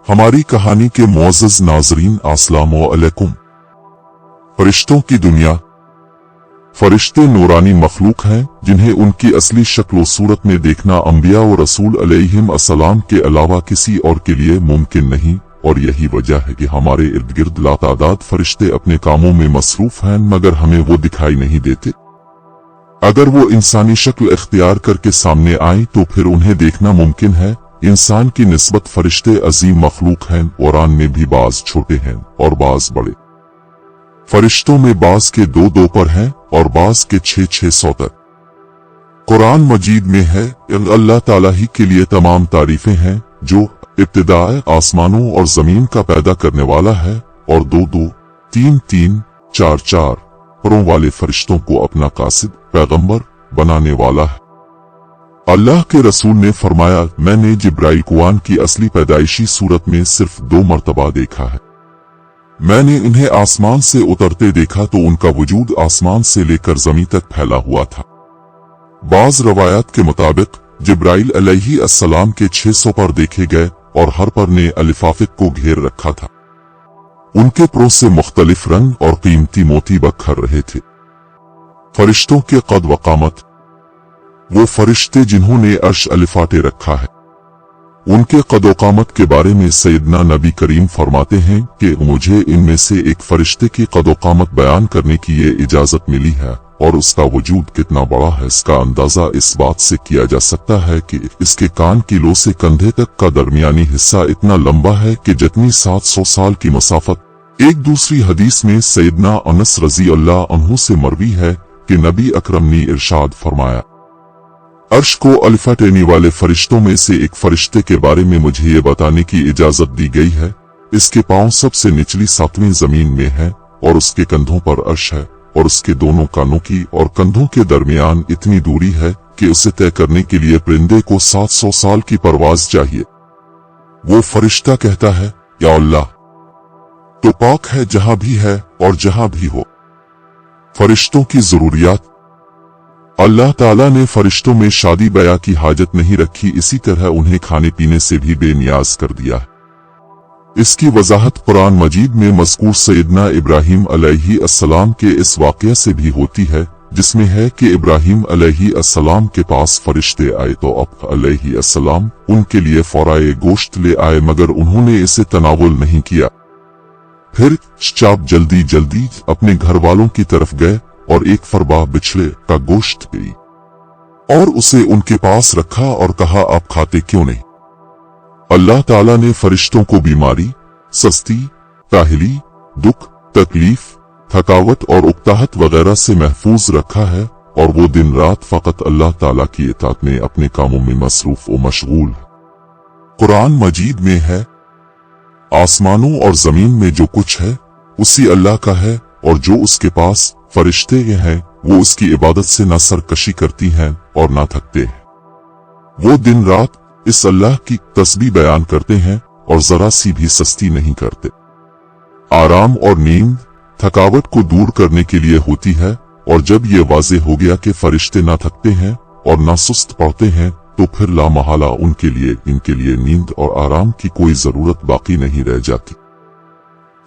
हमारी कहानी के मुअज़्ज़ज़ नाज़रीन अस्सलामु अलैकुम। फरिश्तों की दुनिया। फरिश्ते नूरानी मखलूक हैं जिन्हें उनकी असली शक्ल व सूरत में देखना अंबिया और रसूल अलैहिम अस्सलाम के अलावा किसी और के लिए मुमकिन नहीं, और यही वजह है कि हमारे इर्द गिर्द लातादाद फरिश्ते अपने कामों में मसरूफ हैं, मगर हमें वो दिखाई नहीं देते। अगर वो इंसानी शक्ल इख्तियार करके सामने आए तो फिर उन्हें देखना मुमकिन है। इंसान की निस्बत फरिश्ते अजीम मखलूक हैं, कुरान में भी बाज छोटे हैं और बाज बड़े। फरिश्तों में बाज के 2 पर हैं और बाज के 600 तक। कुरान मजीद में है, अल्लाह ताला ही के लिए तमाम तारीफें हैं जो इब्तिदाए आसमानों और जमीन का पैदा करने वाला है और 2-2, 3-3, 4-4 परों वाले फरिश्तों को अपना कासिद पैगंबर बनाने वाला है। अल्लाह के रसूल ने फरमाया, मैंने जिब्राइल कुआन की असली पैदाइशी सूरत में सिर्फ 2 मर्तबा देखा है। मैंने इन्हें आसमान से उतरते देखा तो उनका वजूद आसमान से लेकर जमीन तक फैला हुआ था। बाज रवायात के मुताबिक जिब्राइल अलैहि अस्सलाम के 600 पर देखे गए और हर पर ने अलिफाफिक को घेर रखा था। उनके परों से मुख्तलिफ रंग और कीमती मोती बखर रहे थे। फरिश्तों के कद वकामत। वो फरिश्ते जिन्होंने अर्श अलिफाटे रखा है, उनके कदोकामत के बारे में सैयदना नबी करीम फरमाते हैं कि मुझे इनमें से एक फरिश्ते की कदोकामत बयान करने की ये इजाजत मिली है, और उसका वजूद कितना बड़ा है इसका अंदाजा इस बात से किया जा सकता है कि इसके कान की लो से कंधे तक का दरमियानी हिस्सा इतना लंबा है कि जितनी 700 साल की मसाफत। एक दूसरी हदीस में सैयदना अनस रजी अल्लाह अन्हु से मरवी है कि नबी अकरम ने इरशाद फरमाया, अर्श को अलिफाटेने वाले फरिश्तों में से एक फरिश्ते के बारे में मुझे ये बताने की इजाजत दी गई है, इसके पांव सबसे निचली 7वीं जमीन में है और उसके कंधों पर अर्श है, और उसके दोनों कानों की और कंधों के दरमियान इतनी दूरी है कि उसे तय करने के लिए परिंदे को 700 साल की परवाज चाहिए। वो फरिश्ता कहता है, या अल्लाह, तो पाक है जहां भी है और जहां भी हो। फरिश्तों की जरूरियात। अल्लाह ताला ने फरिश्तों में शादी ब्याह की हाजत नहीं रखी, इसी तरह उन्हें खाने पीने से भी बेनियाज कर दिया है। इसकी वजाहत कुरान मजीद में मज़कूर सैयदना इब्राहिम अलैहि अस्सलाम के इस वाक़या से भी होती है, जिसमें है कि इब्राहिम अलैहि अस्सलाम के पास फरिश्ते आए तो अब अलैहि अस्सलाम उनके लिए फौराए गोश्त ले आए, मगर उन्होंने इसे तनावुल नहीं किया। फिर चाप जल्दी जल्दी अपने घर वालों की तरफ गए और एक फरबा बिछड़े का गोश्त गई और उसे उनके पास रखा और कहा, आप खाते क्यों नहीं? अल्लाह ताला ने फरिश्तों को बीमारी, सस्ती, काहिली, दुख, तकलीफ, थकावट और उकताहट वगैरह से महफूज रखा है, और वो दिन रात फकत अल्लाह ताला की इताअत में अपने कामों में मसरूफ व मशगूल है। कुरान मजीद में है, आसमानों और जमीन में जो कुछ है उसी अल्लाह का है, और जो उसके पास फरिश्ते हैं वो उसकी इबादत से न सरकशी करती हैं और न थकते हैं। वो दिन रात इस अल्लाह की तस्बीह बयान करते हैं और जरा सी भी सस्ती नहीं करते। आराम और नींद थकावट को दूर करने के लिए होती है, और जब ये वाज़ेह हो गया कि फरिश्ते न थकते हैं और न सुस्त पड़ते हैं तो फिर लामहला इनके लिए नींद और आराम की कोई जरूरत बाकी नहीं रह जाती।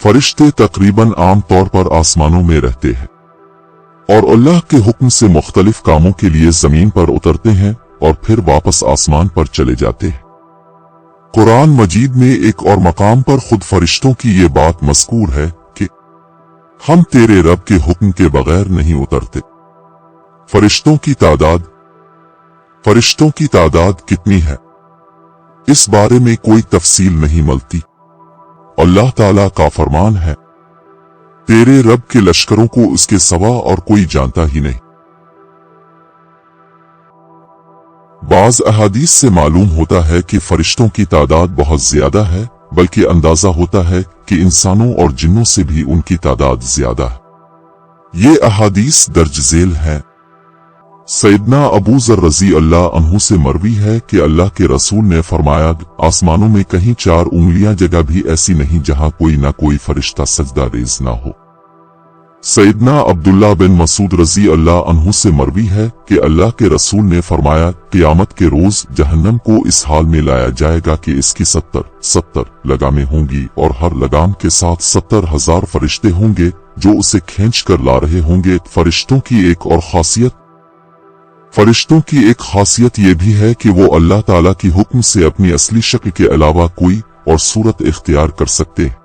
फरिश्ते तकरीबन आम तौर पर आसमानों में रहते हैं और अल्लाह के हुक्म से मुख्तलिफ कामों के लिए जमीन पर उतरते हैं और फिर वापस आसमान पर चले जाते हैं। कुरान मजीद में एक और मकाम पर खुद फरिश्तों की ये बात मज़कूर है कि हम तेरे रब के हुक्म के बगैर नहीं उतरते। फरिश्तों की तादाद कितनी है, इस बारे में कोई तफसील नहीं मिलती। अल्लाह ताला का फरमान है, तेरे रब के लश्करों को उसके सिवा और कोई जानता ही नहीं। बाज अहादीस से मालूम होता है कि फरिश्तों की तादाद बहुत ज्यादा है, बल्कि अंदाजा होता है कि इंसानों और जिन्नों से भी उनकी तादाद ज्यादा है। ये अहादीस दर्ज झेल हैं। सैयदना अबू ज़र रज़ी अल्लाह अन्हु से मरवी है कि अल्लाह के रसूल ने फरमाया, आसमानों में कहीं 4 उंगलियां जगह भी ऐसी नहीं जहां कोई ना कोई फरिश्ता सजदा रेज़ ना हो। सैयदना अब्दुल्ला बिन मसूद रजी अल्लाह अन्हु से मरवी है कि अल्लाह के रसूल ने फरमाया, क़यामत के रोज जहन्नम को इस हाल में लाया जाएगा कि इसकी 70 लगामें होंगी और हर लगाम के साथ 70,000 फरिश्ते होंगे जो उसे खींच कर ला रहे होंगे। फरिश्तों की एक खासियत ये भी है कि वो अल्लाह ताला की हुक्म से अपनी असली शक्ल के अलावा कोई और सूरत इख्तियार कर सकते हैं।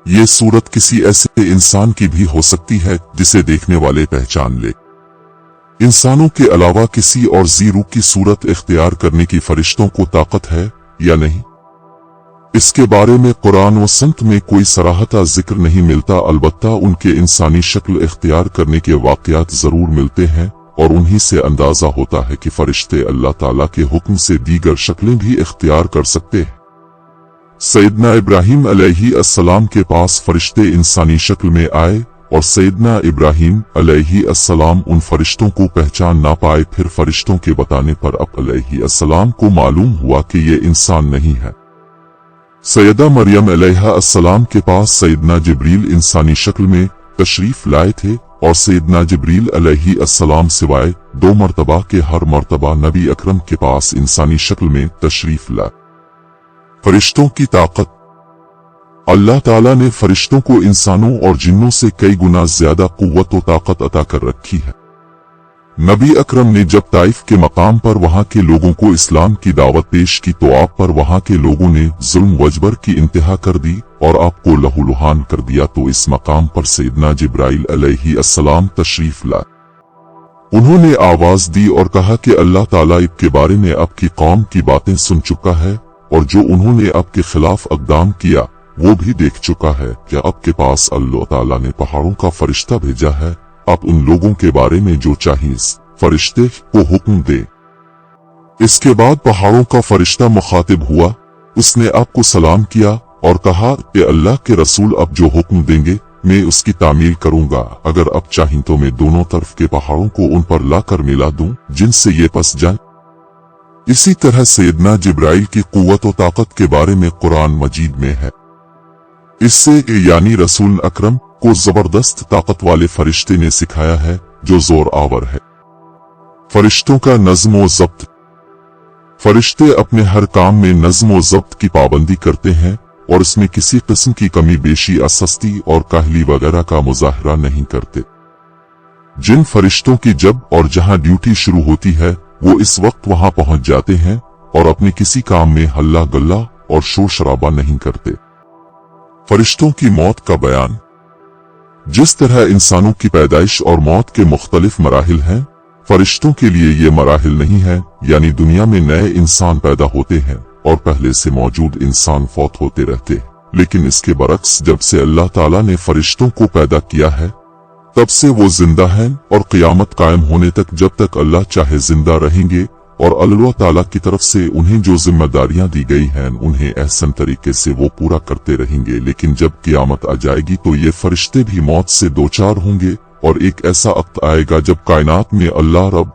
ये सूरत किसी ऐसे इंसान की भी हो सकती है जिसे देखने वाले पहचान ले। इंसानों के अलावा किसी और ज़ीरू की सूरत इख्तियार करने की फरिश्तों को ताकत है या नहीं, इसके बारे में कुरान व सुन्नत में कोई सराहता जिक्र नहीं मिलता। अलबत्ता उनके इंसानी शक्ल इख्तियार करने के वाक़यात जरूर मिलते हैं और उन्हीं से अंदाजा होता है कि फरिश्ते अल्लाह ताला के हुक्म से दीगर शक्लें भी इख्तियार कर सकते हैं। सैयदना इब्राहिम अलैहिस्सलाम के पास फरिश्ते इंसानी शक्ल में आए और सैयदना इब्राहिम अलैहिस्सलाम उन फरिश्तों को पहचान ना पाए। फिर फरिश्तों के बताने पर अलैहिस्सलाम को मालूम हुआ कि ये इंसान नहीं है। सैयदा मरियम अलैहिस्सलाम के पास सैयदना जिब्रील इंसानी शक्ल में तशरीफ लाए थे और सैयदना जिब्रील अलैहिस्सलाम सिवाय 2 मरतबा के हर मरतबा नबी अकरम के पास इंसानी शक्ल में तशरीफ लाए। फरिश्तों की ताकत। अल्लाह ताला ने फरिश्तों को इंसानों और जिन्नों से कई गुना ज्यादा कुव्वत और ताकत अता कर रखी है। नबी अकरम ने जब ताइफ के मकाम पर वहां के लोगों को इस्लाम की दावत पेश की तो आप पर वहां के लोगों ने जुल्म वजबर की इंतहा कर दी और आपको लहूलुहान कर दिया। तो इस मकाम पर सैयदना जिब्राइल अलैहिस्सलाम तशरीफ लाए। उन्होंने आवाज दी और कहा कि अल्लाह ताला आपके बारे में आपकी कौम की बातें सुन चुका है और जो उन्होंने आपके खिलाफ अक़दाम किया वो भी देख चुका है। क्या आपके पास अल्लाह ताला ने पहाड़ों का फरिश्ता भेजा है? आप उन लोगों के बारे में जो चाहिए फरिश्ते को हुक्म दे। इसके बाद पहाड़ों का फरिश्ता मुखातिब हुआ। उसने आपको सलाम किया और कहा कि अल्लाह के रसूल अब जो हुक्म देंगे मैं उसकी तामील करूंगा। अगर आप चाहें तो मैं दोनों तरफ के पहाड़ों को उन पर लाकर मिला दूं जिनसे ये पस जाए। इसी तरह सैयदना जिब्राइल की कुव्वत और ताकत के बारे में कुरान मजीद में है। इससे यानी रसूल अकरम को जबरदस्त ताकत वाले फरिश्ते ने सिखाया है जो जोर आवर है। फरिश्तों का नज़्म व ज़ब्त। फरिश्ते अपने हर काम में नज़्म व ज़ब्त की पाबंदी करते हैं और इसमें किसी किस्म की कमी बेशी, असस्ती और काहली वगैरह का मुजाहरा नहीं करते। जिन फरिश्तों की जब और जहां ड्यूटी शुरू होती है वो इस वक्त वहां पहुंच जाते हैं और अपने किसी काम में हल्ला गल्ला और शोर शराबा नहीं करते। फरिश्तों की मौत का बयान। जिस तरह इंसानों की पैदाइश और मौत के मुख्तलिफ मराहिल हैं, फरिश्तों के लिए ये मराहिल नहीं है, यानी दुनिया में नए इंसान पैदा होते हैं और पहले से मौजूद इंसान फौत होते रहते। लेकिन इसके बरक्स जब से अल्लाह ताला ने फरिश्तों को पैदा किया है तब से वो जिंदा हैं और क़यामत कायम होने तक जब तक अल्लाह चाहे जिंदा रहेंगे और अल्लाह ताला की तरफ से उन्हें जो जिम्मेदारियां दी गई हैं उन्हें एहसन तरीके से वो पूरा करते रहेंगे। लेकिन जब क़यामत आ जाएगी तो ये फरिश्ते भी मौत से दोचार होंगे और एक ऐसा वक्त आएगा जब कायनात में अल्लाह रब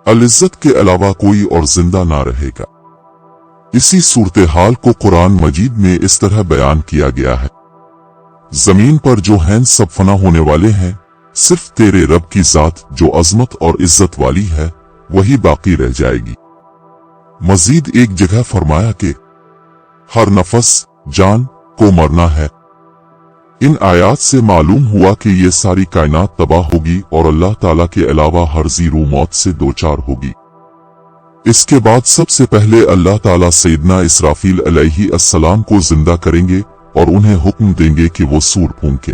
अल इज़्ज़त के अलावा कोई और जिंदा ना रहेगा। इसी सूरत हाल को कुरान मजीद में इस तरह बयान किया गया है, जमीन पर जो हैं सब फना होने वाले हैं, सिर्फ तेरे रब की जात जो अजमत और इज्जत वाली है वही बाकी रह जाएगी। मजीद एक जगह फरमाया कि हर नफस जान को मरना है। इन आयात से मालूम हुआ कि ये सारी कायनात तबाह होगी और अल्लाह ताला के अलावा हर ज़ीरू मौत से दोचार होगी। इसके बाद सबसे पहले अल्लाह ताला सैयदना इसराफील अलैहिस्सलाम को जिंदा करेंगे और उन्हें हुक्म देंगे कि वो सूर फूंके,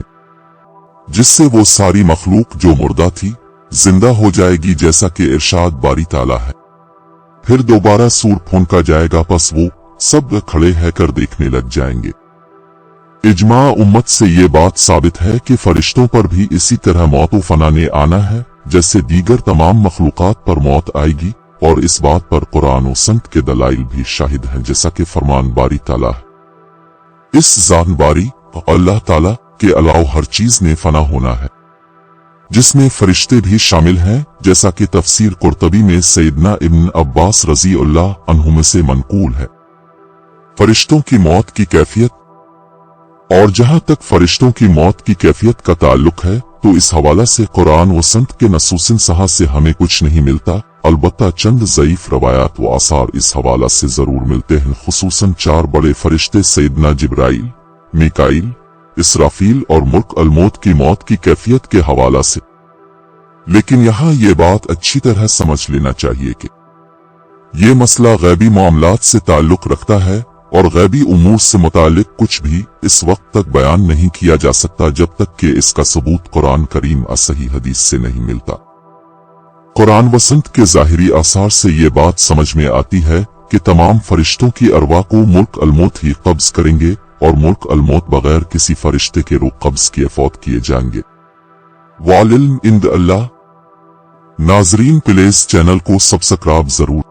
जिससे वो सारी मखलूक जो मुर्दा थी जिंदा हो जाएगी, जैसा कि इरशाद बारी ताला है। फिर दोबारा सूर फूंका जाएगा, बस वो सब खड़े रहकर देखने लग जाएंगे। इजमा उम्मत से ये बात साबित है कि फरिश्तों पर भी इसी तरह मौत व फना ने आना है जैसे दीगर तमाम मखलूकात पर मौत आएगी, और इस बात पर कुरान व सुन्नत के दलाइल भी शाहिद हैं, जैसा कि फरमान बारी ताला है। इस जान बारी अल्लाह ताला के अलावा हर चीज ने फना होना है, जिसमें फरिश्ते भी शामिल हैं, जैसा कि तफसीर कुर्तबी में सैयदना इब्न अब्बास रज़ी अल्लाह अन्हुमा से मनकूल है। फरिश्तों की मौत की कैफियत। और जहां तक फरिश्तों की मौत की कैफियत का ताल्लुक है तो इस हवाला से कुरान व संत के नसूसिन सहा से हमें कुछ नहीं मिलता। अलबत्ता चंद ज़ईफ रवायात व आसार इस हवाला से जरूर मिलते हैं, खुसूसन 4 बड़े फरिश्ते सैयदना जिब्राइल, मीकाईल, इसराफील और मुल्क अल-मौत की मौत की कैफियत के हवाला से। लेकिन यहाँ ये बात अच्छी तरह समझ लेना चाहिए कि ये मसला गैबी मामलात से ताल्लुक रखता है और गैबी उमूर से मुतालिक कुछ भी इस वक्त तक बयान नहीं किया जा सकता जब तक कि इसका सबूत कुरान करीम और सही हदीस से नहीं मिलता। कुरान व सुन्नत के ज़ाहिरी आसार से ये बात समझ में आती है कि तमाम फरिश्तों की अरवा को मुल्क अल-मौत ही कब्ज करेंगे और मुल्क अल-मौत बगैर किसी फरिश्ते के रूह कब्ज किए फौत किए जाएंगे। वालिल्म इंद अल्लाह। नाजरीन, प्लीज चैनल को सब्सक्राइब जरूर